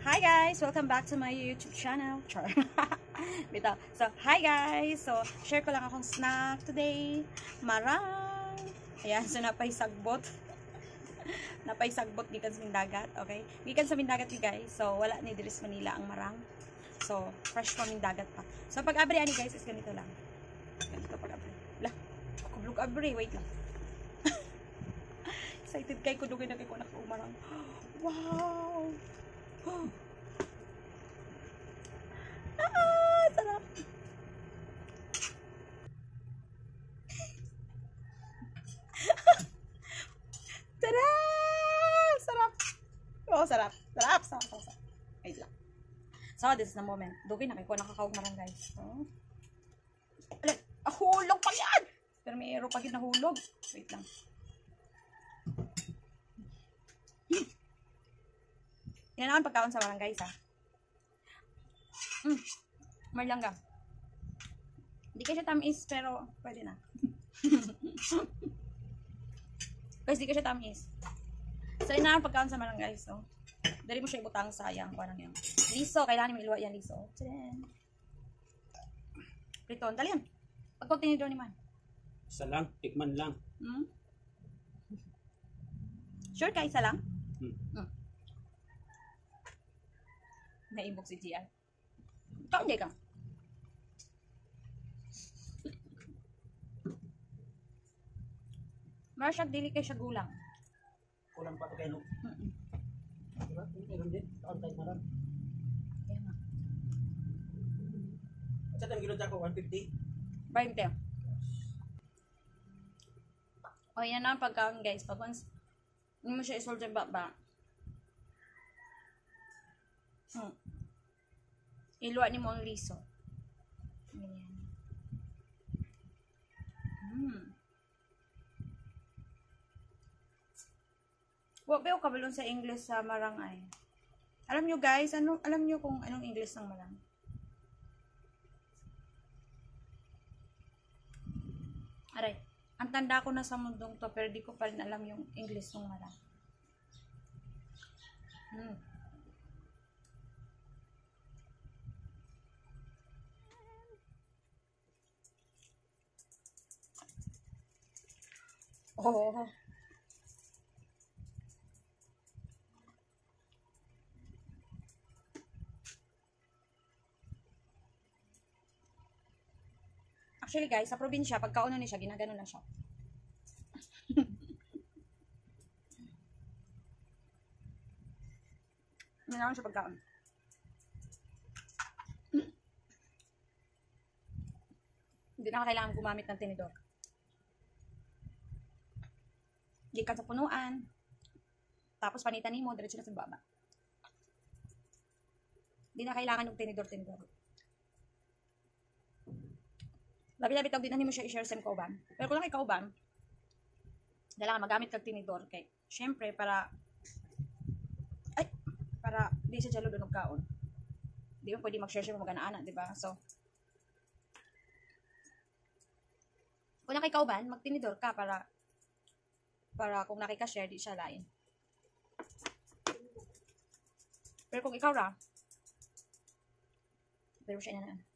Hi guys! Welcome back to my YouTube channel. Char. Bito. So, hi guys! So, share ko lang akong snack today. Marang! Ayan, so napaisagbot. Napaisagbot gikan sa Mindagat. Okay? Gikan sa Mindagat ni guys. So, wala ni Diris Manila ang marang. So, fresh from Mindagat pa. So, pag-abri ani guys is ganito lang. Ganito pag-abri. Lah, kublog abri. Wait lang. Excited kay kudugay na kay ko nakaumarang. Wow! Sarap! Sarap! Sarap! Oh, sarap! Sarap! Sarap! Sarap! Wait lang. So, this is the moment. Dugay na kay ko nakakaumarang guys. Oh. Alam, hulog pa yan! Pero may aero pa ginahulog. Wait lang. Yan ang pagkaon sa barangay ha. Marlangga. Hindi ka siya tamis pero pwede na. Guys, di ka siya tamis. So, yan ang pagkaon sa barangay. So, dali mo siya ibutang sayang. Parang yan. Liso. Kailangan mo iluwa yan liso. Tadaan. Priton. Dali yan. Pagkong tinidor ni man. Isa lang. Tikman lang. Sure ka? Isa lang? Naimbog si GR. Ikaw hindi ka. Marasyak, dili kay siya gulang. Kulang pa ito kayo. Diba? Meron din. Taon tayo marang. Ayan nga. At sa tayong gilod ako, 150. 20. O, yan na ang pagkaon guys. Pag once, hindi mo siya isolve yung baba. Iluwa ni mo ang liso. Ganyan. Huwag ba yung kabalon sa English sa marang ay? Alam nyo guys, alam nyo kung anong English ng marang? Aray, ang tanda ko na sa mundong to, pero di ko pa rin alam yung English ng marang. Oh. Actually guys, sa probinsya, pagkauna ni siya, ginagano na siya. Hindi naman siya pagkaon. Hindi na kailangan gumamit ng tinidor. Gikan sa punuan. Tapos panitan mo, diretso na sa baba. Hindi na kailangan ng tinidor-tinidor. Labi-labi tawag din na mo siya i-share sa kauban. Pero kung lang kauban, kailangan magamit kag tinidor kay syempre para di siya jalo doon kaon. Di mo pwede mag-share siya mag-ana-ana, di ba? So, kung lang kauban, magtinidor ka para kung nakika-share, di siya lain. Pero kung ikaw ra, pero siya na.